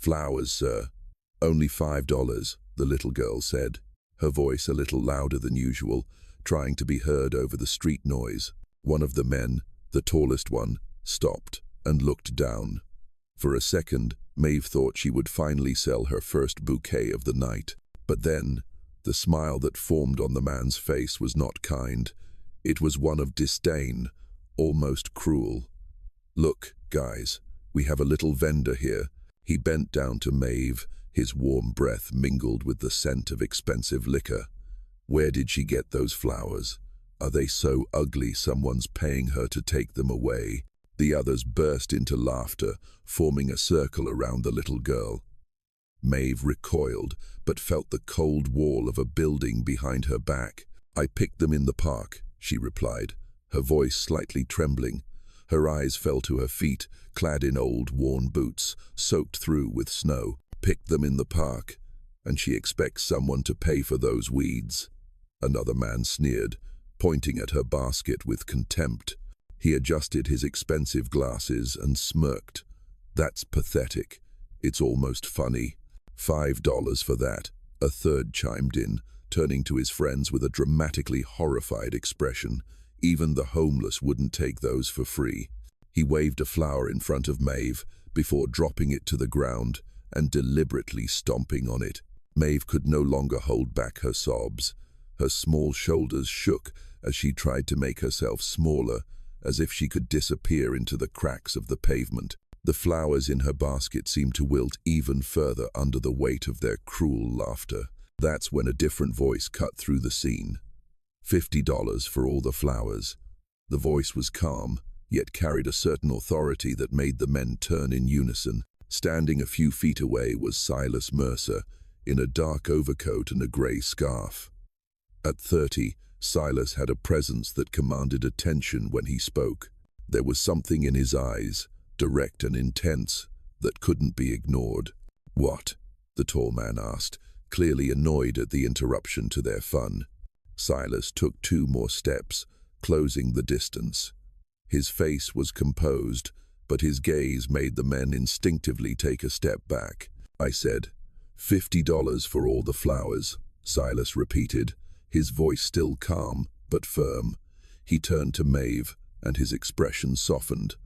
"Flowers, sir. Only $5, the little girl said, her voice a little louder than usual, trying to be heard over the street noise. One of the men, the tallest one, stopped and looked down. For a second, Maeve thought she would finally sell her first bouquet of the night. But then, the smile that formed on the man's face was not kind. It was one of disdain, almost cruel. "Look, guys, we have a little vendor here." He bent down to Maeve, his warm breath mingled with the scent of expensive liquor. "Where did she get those flowers? Are they so ugly someone's paying her to take them away?" The others burst into laughter, forming a circle around the little girl. Maeve recoiled, but felt the cold wall of a building behind her back. "I picked them in the park," she replied, her voice slightly trembling. Her eyes fell to her feet, clad in old, worn boots, soaked through with snow. "Picked them in the park, and she expects someone to pay for those weeds." Another man sneered, pointing at her basket with contempt. He adjusted his expensive glasses and smirked. "That's pathetic. It's almost funny." $5 for that," a third chimed in, turning to his friends with a dramatically horrified expression. Even the homeless wouldn't take those for free. He waved a flower in front of Maeve before dropping it to the ground and deliberately stomping on it. Maeve could no longer hold back her sobs. Her small shoulders shook as she tried to make herself smaller, as if she could disappear into the cracks of the pavement. The flowers in her basket seemed to wilt even further under the weight of their cruel laughter. That's when a different voice cut through the scene. $50 for all the flowers." The voice was calm, yet carried a certain authority that made the men turn in unison. Standing a few feet away was Silas Mercer, in a dark overcoat and a grey scarf. At 30, Silas had a presence that commanded attention when he spoke. There was something in his eyes, direct and intense, that couldn't be ignored. "What?" the tall man asked, clearly annoyed at the interruption to their fun. Silas took 2 more steps, closing the distance. His face was composed, but his gaze made the men instinctively take a step back. "I said, $50 for all the flowers," Silas repeated, his voice still calm but firm. He turned to Maeve, and his expression softened.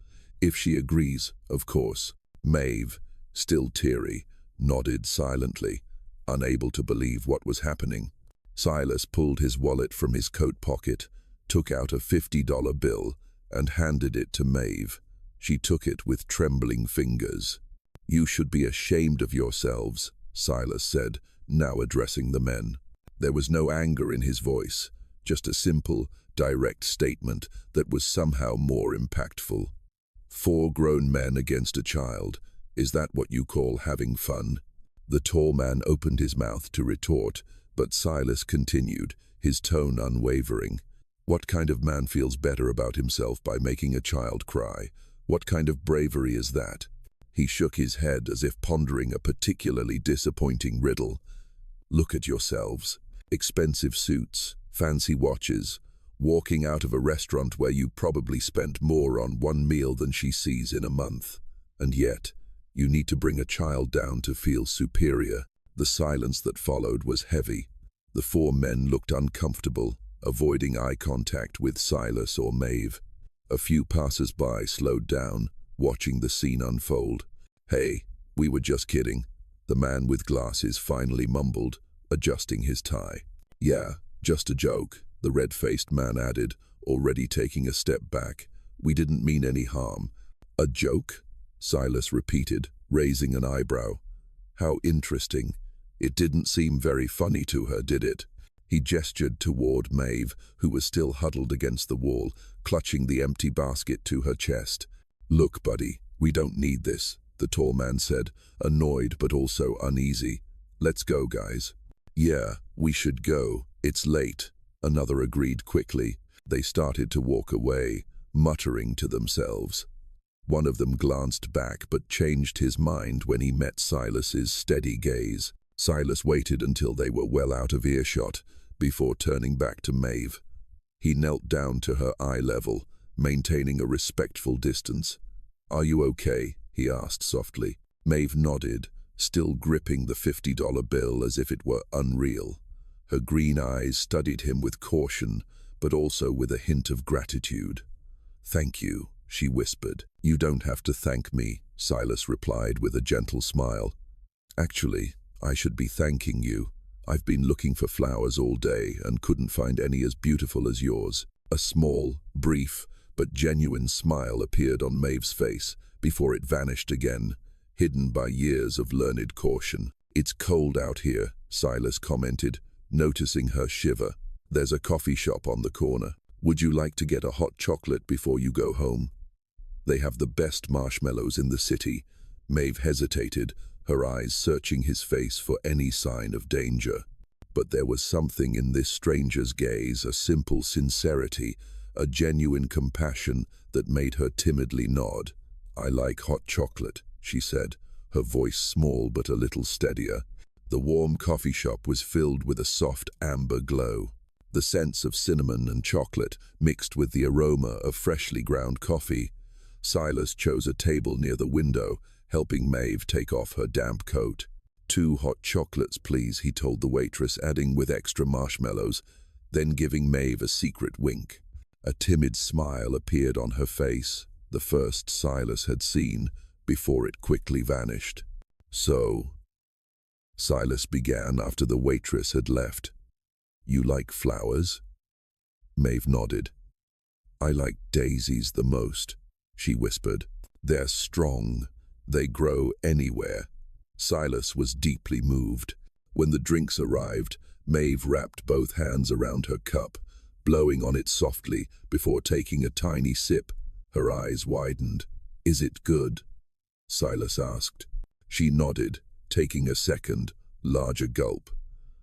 "If she agrees, of course." Maeve, still teary, nodded silently, unable to believe what was happening. Silas pulled his wallet from his coat pocket, took out a $50 bill, and handed it to Maeve. She took it with trembling fingers. "You should be ashamed of yourselves," Silas said, now addressing the men. There was no anger in his voice, just a simple, direct statement that was somehow more impactful. 4 grown men against a child. Is that what you call having fun?" The tall man opened his mouth to retort, but Silas continued, his tone unwavering. "What kind of man feels better about himself by making a child cry? What kind of bravery is that?" He shook his head as if pondering a particularly disappointing riddle. "Look at yourselves. Expensive suits, fancy watches, walking out of a restaurant where you probably spent more on one meal than she sees in a month. And yet, you need to bring a child down to feel superior." The silence that followed was heavy. The 4 men looked uncomfortable, avoiding eye contact with Silas or Maeve. A few passers-by slowed down, watching the scene unfold. "Hey, we were just kidding," the man with glasses finally mumbled, adjusting his tie. "Yeah, just a joke," the red-faced man added, already taking a step back. "We didn't mean any harm." "A joke?" Silas repeated, raising an eyebrow. "How interesting. It didn't seem very funny to her, did it?" He gestured toward Maeve, who was still huddled against the wall, clutching the empty basket to her chest. "Look, buddy, we don't need this," the tall man said, annoyed but also uneasy. "Let's go, guys." "Yeah, we should go. It's late," another agreed quickly. They started to walk away, muttering to themselves. One of them glanced back but changed his mind when he met Silas's steady gaze. Silas waited until they were well out of earshot before turning back to Maeve. He knelt down to her eye level, maintaining a respectful distance. "Are you okay?" he asked softly. Maeve nodded, still gripping the $50 bill as if it were unreal. Her green eyes studied him with caution, but also with a hint of gratitude. "Thank you," she whispered. "You don't have to thank me," Silas replied with a gentle smile. "Actually, I should be thanking you. I've been looking for flowers all day and couldn't find any as beautiful as yours." A small, brief, but genuine smile appeared on Maeve's face before it vanished again, hidden by years of learned caution. "It's cold out here," Silas commented, noticing her shiver. "There's a coffee shop on the corner. Would you like to get a hot chocolate before you go home? They have the best marshmallows in the city." Maeve hesitated, her eyes searching his face for any sign of danger. But there was something in this stranger's gaze, a simple sincerity, a genuine compassion that made her timidly nod. "I like hot chocolate," she said, her voice small but a little steadier. The warm coffee shop was filled with a soft amber glow. The scents of cinnamon and chocolate mixed with the aroma of freshly ground coffee. Silas chose a table near the window, helping Maeve take off her damp coat. "2 hot chocolates, please," he told the waitress, adding with extra marshmallows, then giving Maeve a secret wink. A timid smile appeared on her face, the first Silas had seen, before it quickly vanished. "So," Silas began after the waitress had left, "you like flowers?" Maeve nodded. "I like daisies the most," she whispered. "They're strong. They grow anywhere." Silas was deeply moved. When the drinks arrived, Maeve wrapped both hands around her cup, blowing on it softly before taking a tiny sip. Her eyes widened. "Is it good?" Silas asked. She nodded, taking a second, larger gulp.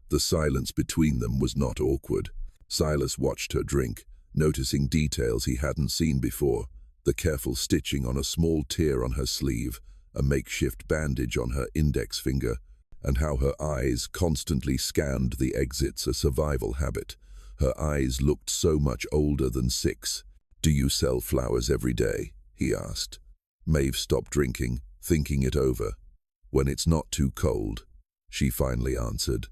The silence between them was not awkward. Silas watched her drink, noticing details he hadn't seen before: the careful stitching on a small tear on her sleeve, a makeshift bandage on her index finger, and how her eyes constantly scanned the exits, a survival habit. Her eyes looked so much older than 6. "Do you sell flowers every day?" he asked. Maeve stopped drinking, thinking it over. "When it's not too cold," she finally answered.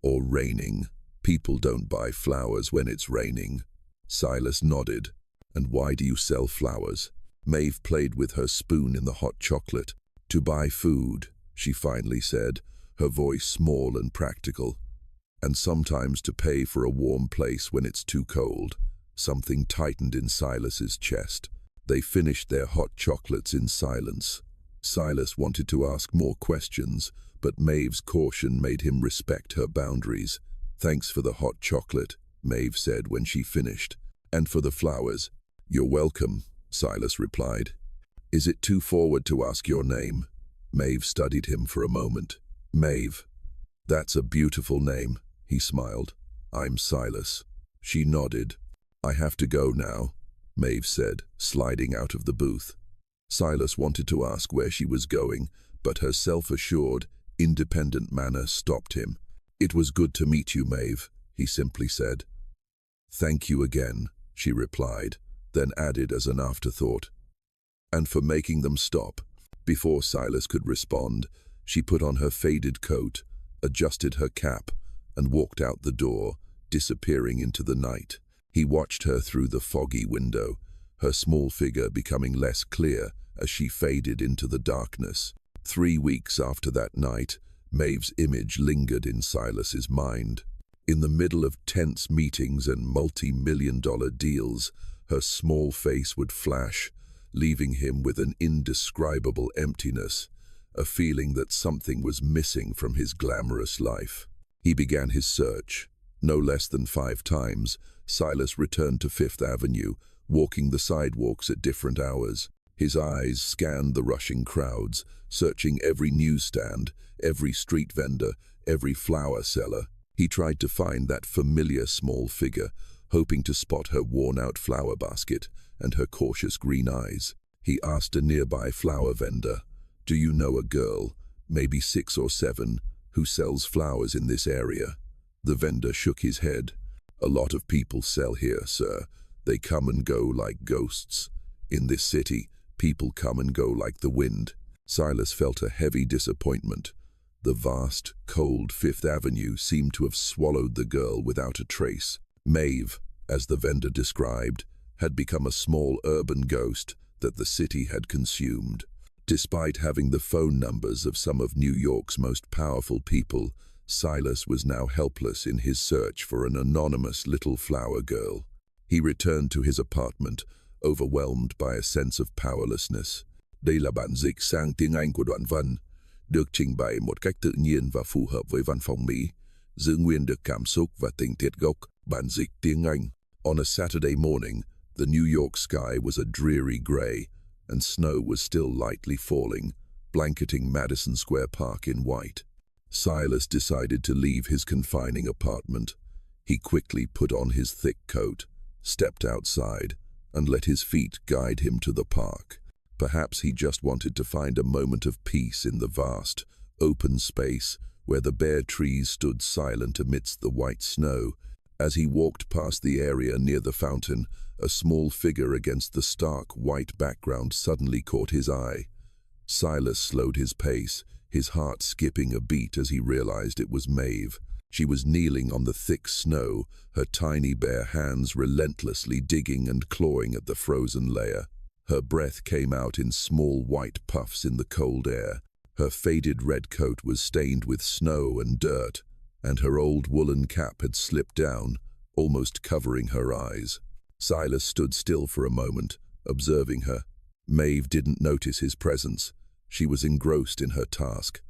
"Or raining. People don't buy flowers when it's raining." Silas nodded. "And why do you sell flowers?" Maeve played with her spoon in the hot chocolate. "To buy food," she finally said, her voice small and practical. "And sometimes to pay for a warm place when it's too cold." Something tightened in Silas's chest. They finished their hot chocolates in silence. Silas wanted to ask more questions, but Maeve's caution made him respect her boundaries. "Thanks for the hot chocolate," Maeve said when she finished. "And for the flowers." "You're welcome," Silas replied. "Is it too forward to ask your name?" Maeve studied him for a moment. "Maeve. That's a beautiful name," he smiled. "I'm Silas." She nodded. "I have to go now," Maeve said, sliding out of the booth. Silas wanted to ask where she was going, but her self-assured, independent manner stopped him. "It was good to meet you, Maeve," he simply said. "Thank you again," she replied, then added as an afterthought, "and for making them stop." Before Silas could respond, she put on her faded coat, adjusted her cap, and walked out the door, disappearing into the night. He watched her through the foggy window, her small figure becoming less clear as she faded into the darkness. 3 weeks after that night, Maeve's image lingered in Silas's mind. In the middle of tense meetings and multi-million-dollar deals, her small face would flash, leaving him with an indescribable emptiness, a feeling that something was missing from his glamorous life. He began his search. No less than 5 times, Silas returned to Fifth Avenue, walking the sidewalks at different hours. His eyes scanned the rushing crowds, searching every newsstand, every street vendor, every flower seller. He tried to find that familiar small figure, hoping to spot her worn-out flower basket and her cautious green eyes. He asked a nearby flower vendor, "Do you know a girl, maybe 6 or 7, who sells flowers in this area?" The vendor shook his head. "A lot of people sell here, sir. They come and go like ghosts. In this city, people come and go like the wind." Silas felt a heavy disappointment. The vast, cold Fifth Avenue seemed to have swallowed the girl without a trace. Maeve, as the vendor described, had become a small urban ghost that the city had consumed. Despite having the phone numbers of some of New York's most powerful people, Silas was now helpless in his search for an anonymous little flower girl. He returned to his apartment, overwhelmed by a sense of powerlessness. Đây là bản dịch sang tiếng Anh của đoạn văn, được trình bày một cách tự nhiên và phù hợp với văn phòng Mỹ, giữ nguyên được cảm xúc và tình tiết gốc. Bản dịch tiếng Anh. On a Saturday morning, the New York sky was a dreary gray, and snow was still lightly falling, blanketing Madison Square Park in white. Silas decided to leave his confining apartment. He quickly put on his thick coat, stepped outside, and let his feet guide him to the park. Perhaps he just wanted to find a moment of peace in the vast, open space where the bare trees stood silent amidst the white snow. As he walked past the area near the fountain, a small figure against the stark white background suddenly caught his eye. Silas slowed his pace, his heart skipping a beat as he realized it was Maeve. She was kneeling on the thick snow, her tiny bare hands relentlessly digging and clawing at the frozen layer. Her breath came out in small white puffs in the cold air. Her faded red coat was stained with snow and dirt, and her old woolen cap had slipped down, almost covering her eyes. Silas stood still for a moment, observing her. Maeve didn't notice his presence. She was engrossed in her task.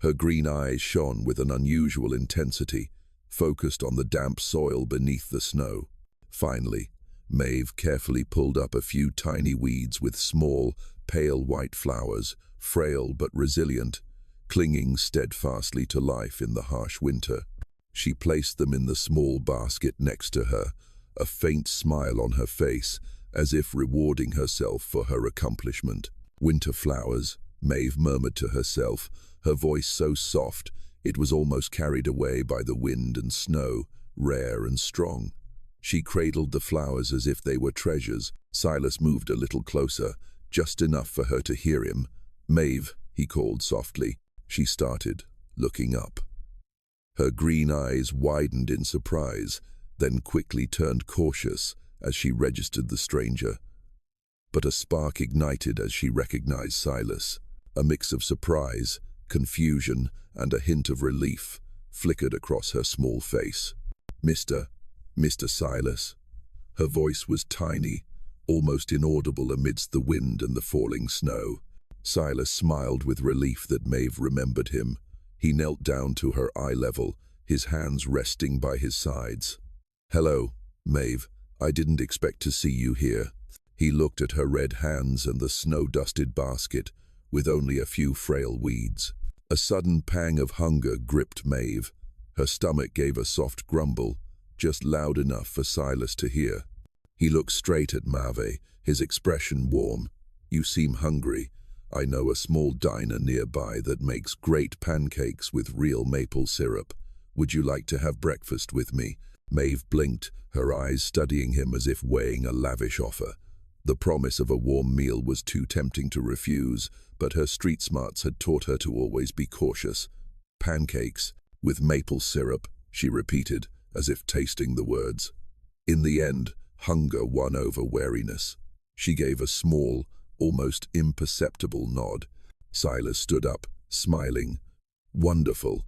Her green eyes shone with an unusual intensity, focused on the damp soil beneath the snow. Finally, Maeve carefully pulled up a few tiny weeds with small, pale white flowers, frail but resilient, clinging steadfastly to life in the harsh winter. She placed them in the small basket next to her, a faint smile on her face, as if rewarding herself for her accomplishment. Winter flowers, Maeve murmured to herself, her voice so soft it was almost carried away by the wind and snow, rare and strong. She cradled the flowers as if they were treasures. Silas moved a little closer, just enough for her to hear him. "Maeve," he called softly. She started, looking up. Her green eyes widened in surprise, then quickly turned cautious as she registered the stranger. But a spark ignited as she recognized Silas. A mix of surprise, confusion, and a hint of relief flickered across her small face. Mr. Silas." Her voice was tiny, almost inaudible amidst the wind and the falling snow. Silas smiled with relief that Maeve remembered him. He knelt down to her eye level, his hands resting by his sides. "Hello, Maeve. I didn't expect to see you here." He looked at her red hands and the snow-dusted basket, with only a few frail weeds. A sudden pang of hunger gripped Maeve. Her stomach gave a soft grumble, just loud enough for Silas to hear. He looked straight at Maeve, his expression warm. "You seem hungry. I know a small diner nearby that makes great pancakes with real maple syrup. Would you like to have breakfast with me?" Maeve blinked, her eyes studying him as if weighing a lavish offer. The promise of a warm meal was too tempting to refuse, but her street smarts had taught her to always be cautious. "Pancakes with maple syrup," she repeated, as if tasting the words. In the end, hunger won over wariness. She gave a small, almost imperceptible nod. Silas stood up, smiling. "Wonderful."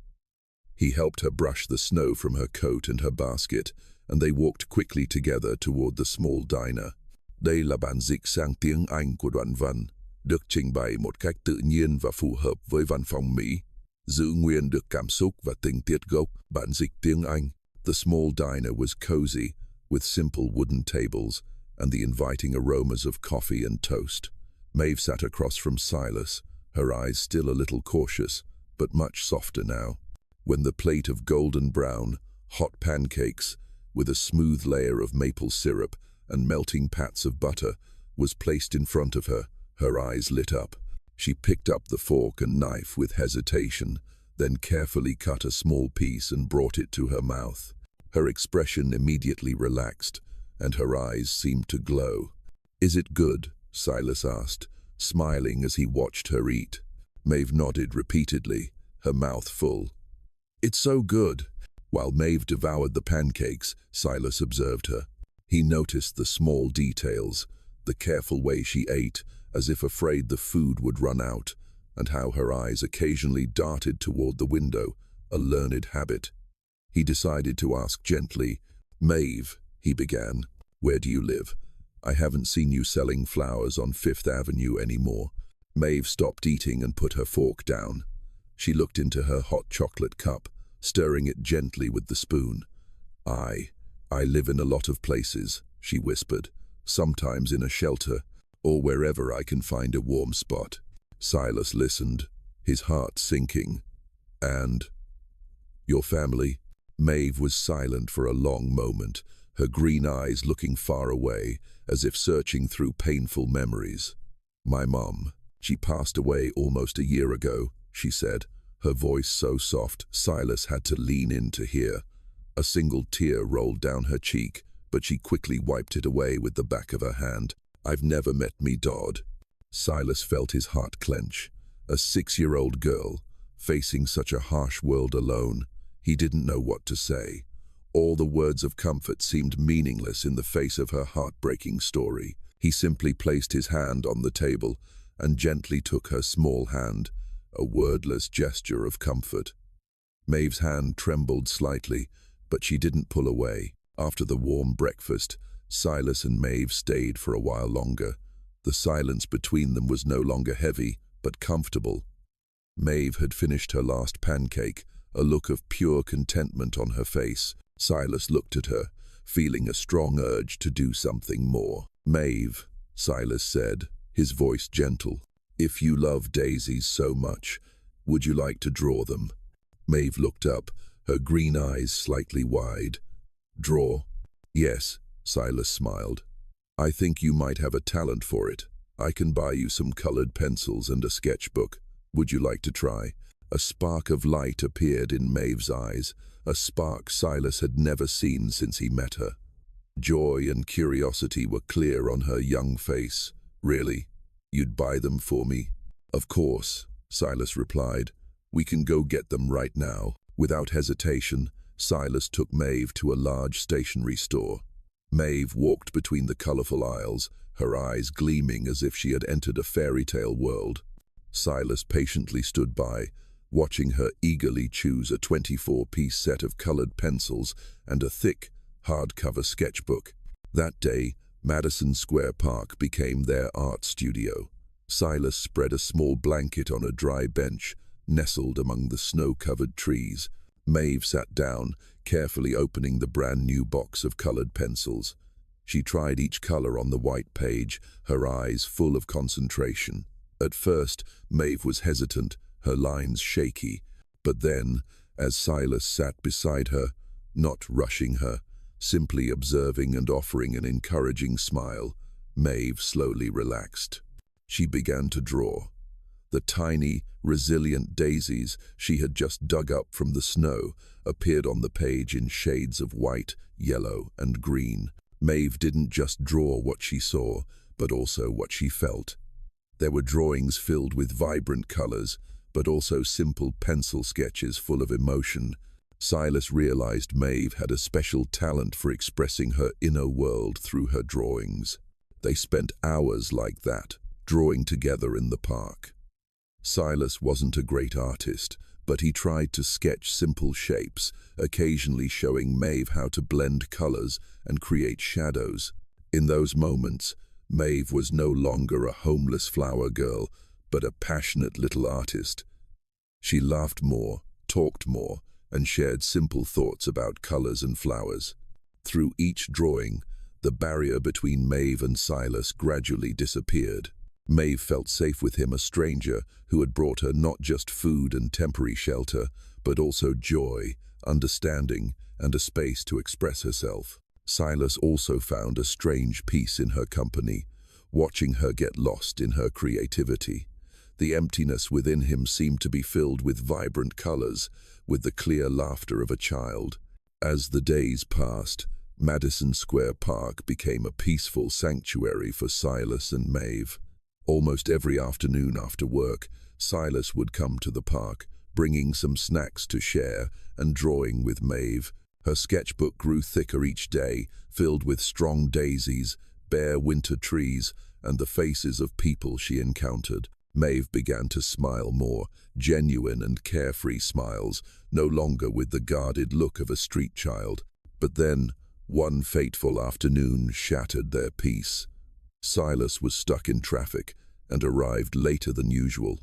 He helped her brush the snow from her coat and her basket, and they walked quickly together toward the small diner. Đây là bản dịch sang tiếng Anh của đoạn văn, được trình bày một cách tự nhiên và phù hợp với văn phòng Mỹ, giữ nguyên được cảm xúc và tình tiết gốc. Bản dịch tiếng Anh. The small diner was cozy, with simple wooden tables and the inviting aromas of coffee and toast. Maeve sat across from Silas, her eyes still a little cautious, but much softer now. When the plate of golden brown, hot pancakes, with a smooth layer of maple syrup and melting pats of butter, was placed in front of her, her eyes lit up. She picked up the fork and knife with hesitation, then carefully cut a small piece and brought it to her mouth. Her expression immediately relaxed, and her eyes seemed to glow. "Is it good?" Silas asked, smiling as he watched her eat. Maeve nodded repeatedly, her mouth full. "It's so good." While Maeve devoured the pancakes, Silas observed her. He noticed the small details, the careful way she ate, as if afraid the food would run out, and how her eyes occasionally darted toward the window, a learned habit. He decided to ask gently. "Maeve," he began, "where do you live? I haven't seen you selling flowers on Fifth Avenue anymore." Maeve stopped eating and put her fork down. She looked into her hot chocolate cup, stirring it gently with the spoon. I live in a lot of places," she whispered, "sometimes in a shelter, or wherever I can find a warm spot." Silas listened, his heart sinking. "And your family?" Maeve was silent for a long moment, her green eyes looking far away, as if searching through painful memories. "My mom. She passed away almost a year ago," she said, her voice so soft Silas had to lean in to hear. A single tear rolled down her cheek, but she quickly wiped it away with the back of her hand. "I've never met me Dodd." Silas felt his heart clench. A 6-year-old girl, facing such a harsh world alone. He didn't know what to say. All the words of comfort seemed meaningless in the face of her heartbreaking story. He simply placed his hand on the table and gently took her small hand, a wordless gesture of comfort. Maeve's hand trembled slightly, but she didn't pull away. After the warm breakfast, Silas and Maeve stayed for a while longer. The silence between them was no longer heavy, but comfortable. Maeve had finished her last pancake, a look of pure contentment on her face. Silas looked at her, feeling a strong urge to do something more. "Maeve," Silas said, his voice gentle, "if you love daisies so much, would you like to draw them?" Maeve looked up, her green eyes slightly wide. "Draw?" "Yes," Silas smiled. "I think you might have a talent for it. I can buy you some colored pencils and a sketchbook. Would you like to try?" A spark of light appeared in Maeve's eyes, a spark Silas had never seen since he met her. Joy and curiosity were clear on her young face. "Really? You'd buy them for me?" "Of course," Silas replied. "We can go get them right now." Without hesitation, Silas took Maeve to a large stationery store. Maeve walked between the colorful aisles, her eyes gleaming as if she had entered a fairy tale world. Silas patiently stood by, watching her eagerly choose a 24-piece set of colored pencils and a thick, hardcover sketchbook. That day, Madison Square Park became their art studio. Silas spread a small blanket on a dry bench, nestled among the snow-covered trees. Maeve sat down, carefully opening the brand-new box of colored pencils. She tried each color on the white page, her eyes full of concentration. At first, Maeve was hesitant, her lines shaky. But then, as Silas sat beside her, not rushing her, simply observing and offering an encouraging smile, Maeve slowly relaxed. She began to draw. The tiny, resilient daisies she had just dug up from the snow appeared on the page in shades of white, yellow, and green. Maeve didn't just draw what she saw, but also what she felt. There were drawings filled with vibrant colors, but also simple pencil sketches full of emotion. Silas realized Maeve had a special talent for expressing her inner world through her drawings. They spent hours like that, drawing together in the park. Silas wasn't a great artist, but he tried to sketch simple shapes, occasionally showing Maeve how to blend colors and create shadows. In those moments, Maeve was no longer a homeless flower girl, but a passionate little artist. She laughed more, talked more, and shared simple thoughts about colors and flowers. Through each drawing, the barrier between Maeve and Silas gradually disappeared. Maeve felt safe with him, a stranger who had brought her not just food and temporary shelter, but also joy, understanding, and a space to express herself. Silas also found a strange peace in her company, watching her get lost in her creativity. The emptiness within him seemed to be filled with vibrant colors, with the clear laughter of a child. As the days passed, Madison Square Park became a peaceful sanctuary for Silas and Maeve. Almost every afternoon after work, Silas would come to the park, bringing some snacks to share and drawing with Maeve. Her sketchbook grew thicker each day, filled with strong daisies, bare winter trees, and the faces of people she encountered. Maeve began to smile more, genuine and carefree smiles, no longer with the guarded look of a street child. But then, one fateful afternoon shattered their peace. Silas was stuck in traffic and arrived later than usual.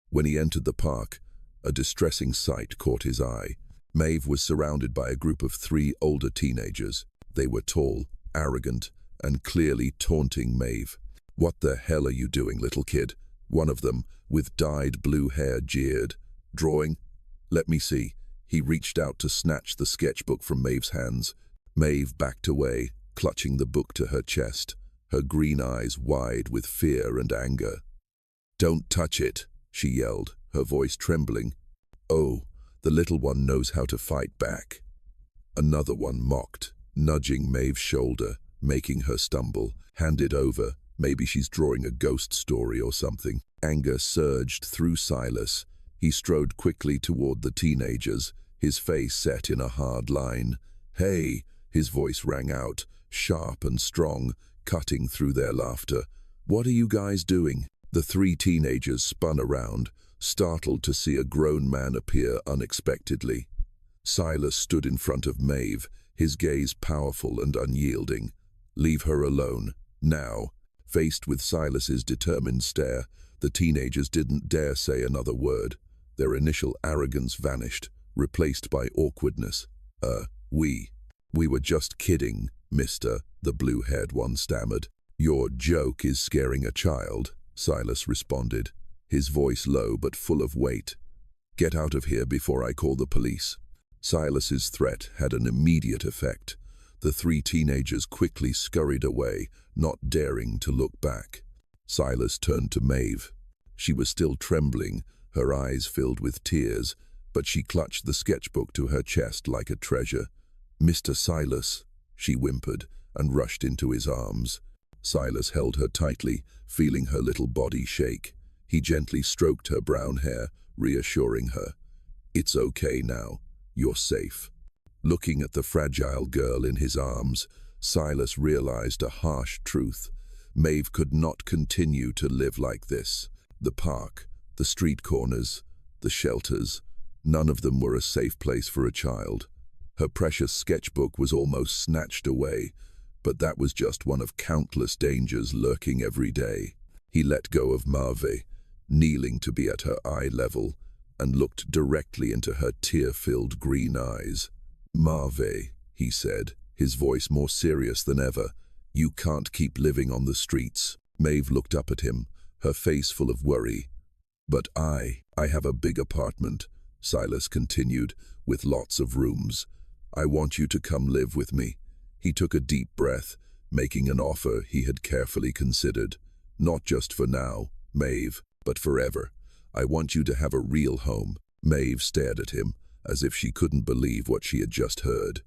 When he entered the park, a distressing sight caught his eye. Maeve was surrounded by a group of 3 older teenagers. They were tall, arrogant, and clearly taunting Maeve. "What the hell are you doing, little kid?" One of them, with dyed blue hair, jeered. "Drawing? Let me see." He reached out to snatch the sketchbook from Maeve's hands. Maeve backed away, clutching the book to her chest, her green eyes wide with fear and anger. "Don't touch it," she yelled, her voice trembling. "Oh, the little one knows how to fight back." Another one mocked, nudging Maeve's shoulder, making her stumble. "Hand it over. Maybe she's drawing a ghost story or something." Anger surged through Silas. He strode quickly toward the teenagers, his face set in a hard line. "Hey!" His voice rang out, sharp and strong, cutting through their laughter. "What are you guys doing?" The 3 teenagers spun around, startled to see a grown man appear unexpectedly. Silas stood in front of Maeve, his gaze powerful and unyielding. "Leave her alone, now." Faced with Silas's determined stare, the teenagers didn't dare say another word. Their initial arrogance vanished, replaced by awkwardness. We were just kidding, mister," the blue-haired one stammered. "Your joke is scaring a child," Silas responded, his voice low but full of weight. "Get out of here before I call the police." Silas's threat had an immediate effect. The 3 teenagers quickly scurried away, not daring to look back. Silas turned to Maeve. She was still trembling, her eyes filled with tears, but she clutched the sketchbook to her chest like a treasure. "Mr. Silas," she whimpered, and rushed into his arms. Silas held her tightly, feeling her little body shake. He gently stroked her brown hair, reassuring her. "It's okay now. You're safe." Looking at the fragile girl in his arms, Silas realized a harsh truth. Maeve could not continue to live like this. The park, the street corners, the shelters, none of them were a safe place for a child. Her precious sketchbook was almost snatched away, but that was just one of countless dangers lurking every day. He let go of Maeve, kneeling to be at her eye level, and looked directly into her tear-filled green eyes. "Maeve," he said, his voice more serious than ever, "you can't keep living on the streets." Maeve looked up at him, her face full of worry. "But I have a big apartment," Silas continued, "with lots of rooms. I want you to come live with me." He took a deep breath, making an offer he had carefully considered. "Not just for now, Maeve, but forever. I want you to have a real home." Maeve stared at him, as if she couldn't believe what she had just heard.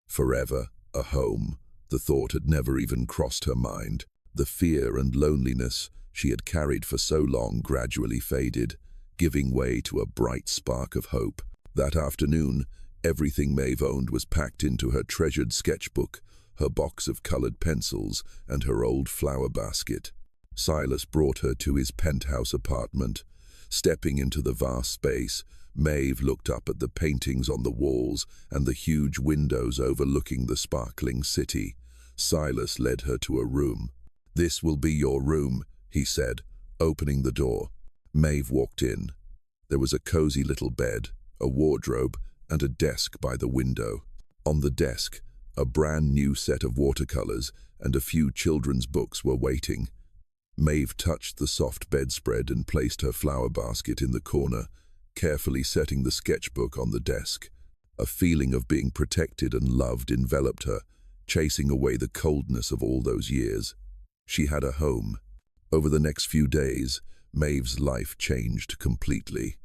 Forever, a home. The thought had never even crossed her mind. The fear and loneliness she had carried for so long gradually faded, giving way to a bright spark of hope. That afternoon, everything Maeve owned was packed into her treasured sketchbook, her box of colored pencils, and her old flower basket. Silas brought her to his penthouse apartment. Stepping into the vast space, Maeve looked up at the paintings on the walls and the huge windows overlooking the sparkling city. Silas led her to a room. "This will be your room," he said, opening the door. Maeve walked in. There was a cozy little bed, a wardrobe, and a desk by the window. On the desk, a brand new set of watercolors and a few children's books were waiting. Maeve touched the soft bedspread and placed her flower basket in the corner, carefully setting the sketchbook on the desk. A feeling of being protected and loved enveloped her, chasing away the coldness of all those years. She had a home. Over the next few days, Maeve's life changed completely.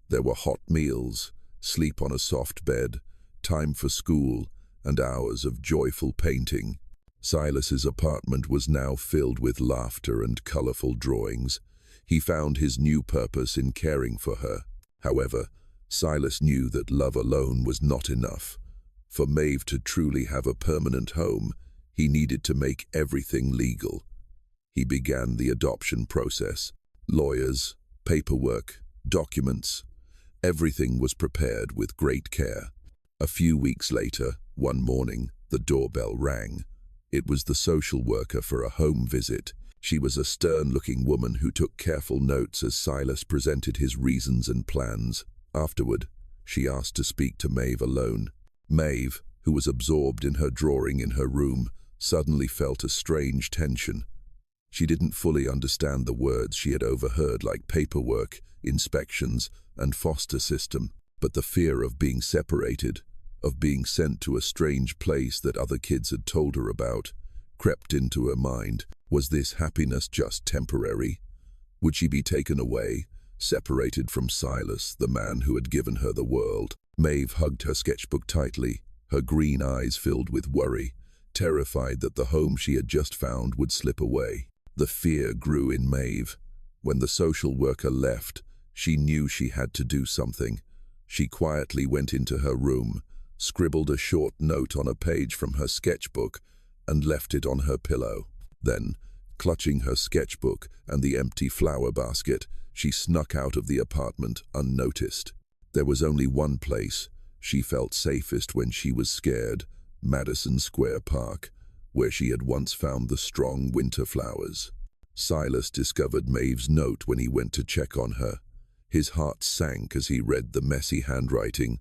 There were hot meals, sleep on a soft bed, time for school, and hours of joyful painting. Silas's apartment was now filled with laughter and colorful drawings. He found his new purpose in caring for her. However, Silas knew that love alone was not enough. For Maeve to truly have a permanent home, he needed to make everything legal. He began the adoption process. Lawyers, paperwork, documents. Everything was prepared with great care. A few weeks later, one morning, the doorbell rang. It was the social worker for a home visit. She was a stern-looking woman who took careful notes as Silas presented his reasons and plans. Afterward, she asked to speak to Maeve alone. Maeve, who was absorbed in her drawing in her room, suddenly felt a strange tension. She didn't fully understand the words she had overheard, like paperwork, inspections, and foster system, but the fear of being separated, of being sent to a strange place that other kids had told her about, crept into her mind. Was this happiness just temporary? Would she be taken away, separated from Silas, the man who had given her the world? Maeve hugged her sketchbook tightly, her green eyes filled with worry, terrified that the home she had just found would slip away. The fear grew in Maeve. When the social worker left, she knew she had to do something. She quietly went into her room, scribbled a short note on a page from her sketchbook, and left it on her pillow. Then, clutching her sketchbook and the empty flower basket, she snuck out of the apartment unnoticed. There was only one place she felt safest when she was scared: Madison Square Park, where she had once found the strong winter flowers. Silas discovered Maeve's note when he went to check on her. His heart sank as he read the messy handwriting.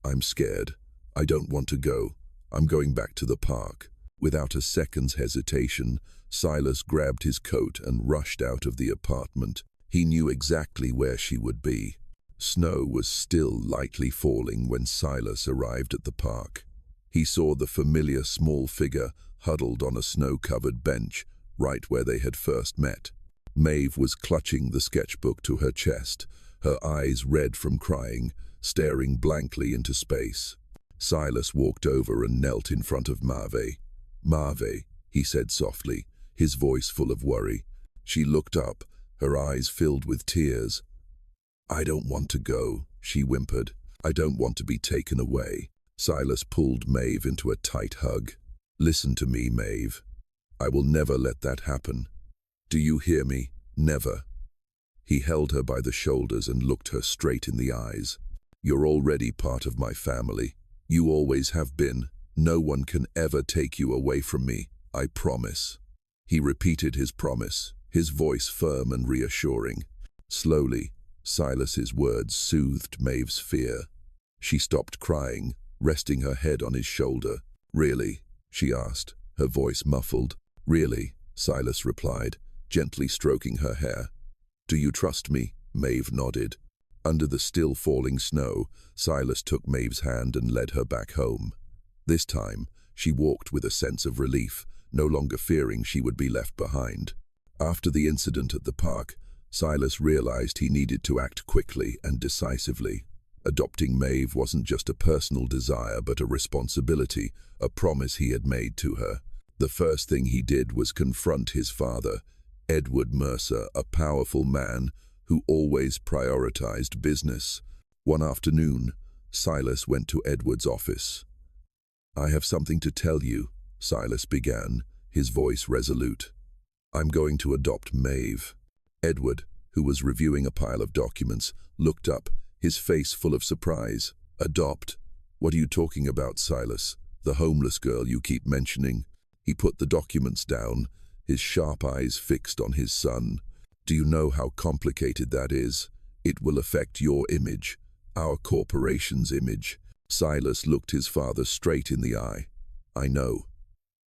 "I'm scared. I don't want to go. I'm going back to the park." Without a second's hesitation, Silas grabbed his coat and rushed out of the apartment. He knew exactly where she would be. Snow was still lightly falling when Silas arrived at the park. He saw the familiar small figure huddled on a snow-covered bench, right where they had first met. Maeve was clutching the sketchbook to her chest, her eyes red from crying, staring blankly into space. Silas walked over and knelt in front of Maeve. "Maeve," he said softly, his voice full of worry. She looked up, her eyes filled with tears. "I don't want to go," she whimpered. "I don't want to be taken away." Silas pulled Maeve into a tight hug. "Listen to me, Maeve. I will never let that happen. Do you hear me? Never." He held her by the shoulders and looked her straight in the eyes. "You're already part of my family. You always have been. No one can ever take you away from me. I promise." He repeated his promise, his voice firm and reassuring. Slowly, Silas's words soothed Maeve's fear. She stopped crying, resting her head on his shoulder. "Really?" she asked, her voice muffled. "Really?" Silas replied, gently stroking her hair. "Do you trust me?" Maeve nodded. Under the still falling snow, Silas took Maeve's hand and led her back home. This time, she walked with a sense of relief, no longer fearing she would be left behind. After the incident at the park, Silas realized he needed to act quickly and decisively. Adopting Maeve wasn't just a personal desire but a responsibility, a promise he had made to her. The first thing he did was confront his father, Edward Mercer, a powerful man who always prioritized business. One afternoon, Silas went to Edward's office. "I have something to tell you," Silas began, his voice resolute. "I'm going to adopt Maeve." Edward, who was reviewing a pile of documents, looked up, his face full of surprise. "Adopt? What are you talking about, Silas? The homeless girl you keep mentioning?" He put the documents down, his sharp eyes fixed on his son. "Do you know how complicated that is? It will affect your image, our corporation's image." Silas looked his father straight in the eye. "I know,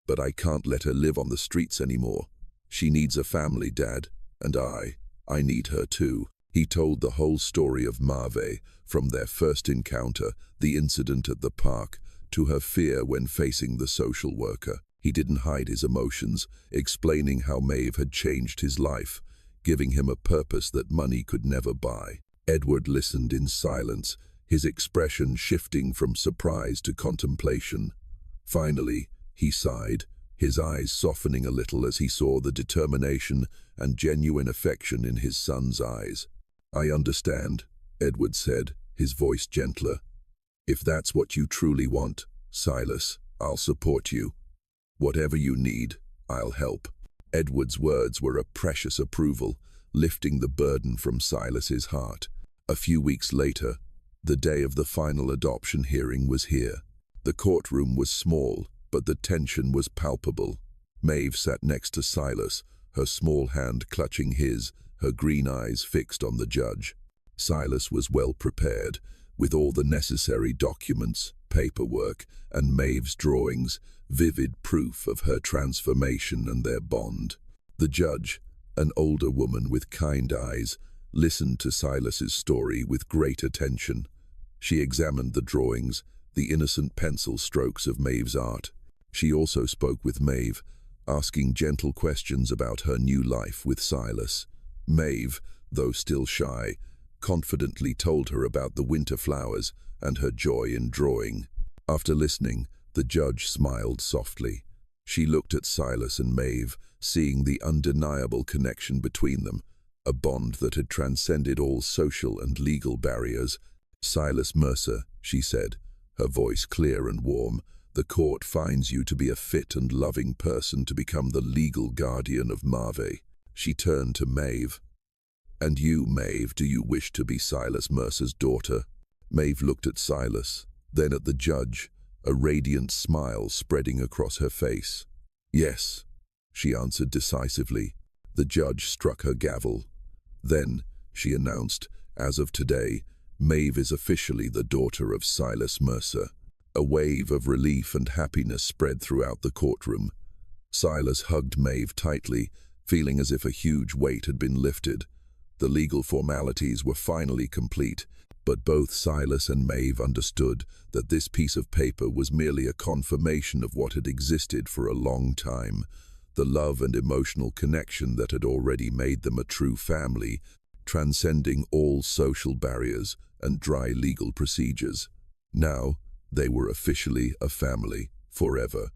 but I can't let her live on the streets anymore. She needs a family, Dad, and I need her too." He told the whole story of Maeve, from their first encounter, the incident at the park, to her fear when facing the social worker. He didn't hide his emotions, explaining how Maeve had changed his life, giving him a purpose that money could never buy. Edward listened in silence, his expression shifting from surprise to contemplation. Finally, he sighed, his eyes softening a little as he saw the determination and genuine affection in his son's eyes. "I understand," Edward said, his voice gentler. "If that's what you truly want, Silas, I'll support you. Whatever you need, I'll help." Edward's words were a precious approval, lifting the burden from Silas's heart. A few weeks later, the day of the final adoption hearing was here. The courtroom was small, but the tension was palpable. Maeve sat next to Silas, her small hand clutching his, her green eyes fixed on the judge. Silas was well prepared, with all the necessary documents, paperwork, and Maeve's drawings, vivid proof of her transformation and their bond. The judge, an older woman with kind eyes, listened to Silas's story with great attention. She examined the drawings, the innocent pencil strokes of Maeve's art. She also spoke with Maeve, asking gentle questions about her new life with Silas. Maeve, though still shy, confidently told her about the winter flowers and her joy in drawing. After listening, the judge smiled softly. She looked at Silas and Maeve, seeing the undeniable connection between them, a bond that had transcended all social and legal barriers. "Silas Mercer," she said, her voice clear and warm, "the court finds you to be a fit and loving person to become the legal guardian of Maeve." She turned to Maeve. "And you, Maeve, do you wish to be Silas Mercer's daughter?" Maeve looked at Silas, then at the judge, a radiant smile spreading across her face. "Yes," she answered decisively. The judge struck her gavel. "Then," she announced, "as of today, Maeve is officially the daughter of Silas Mercer." A wave of relief and happiness spread throughout the courtroom. Silas hugged Maeve tightly, feeling as if a huge weight had been lifted. The legal formalities were finally complete, but both Silas and Maeve understood that this piece of paper was merely a confirmation of what had existed for a long time, the love and emotional connection that had already made them a true family, transcending all social barriers and dry legal procedures. Now, they were officially a family, forever.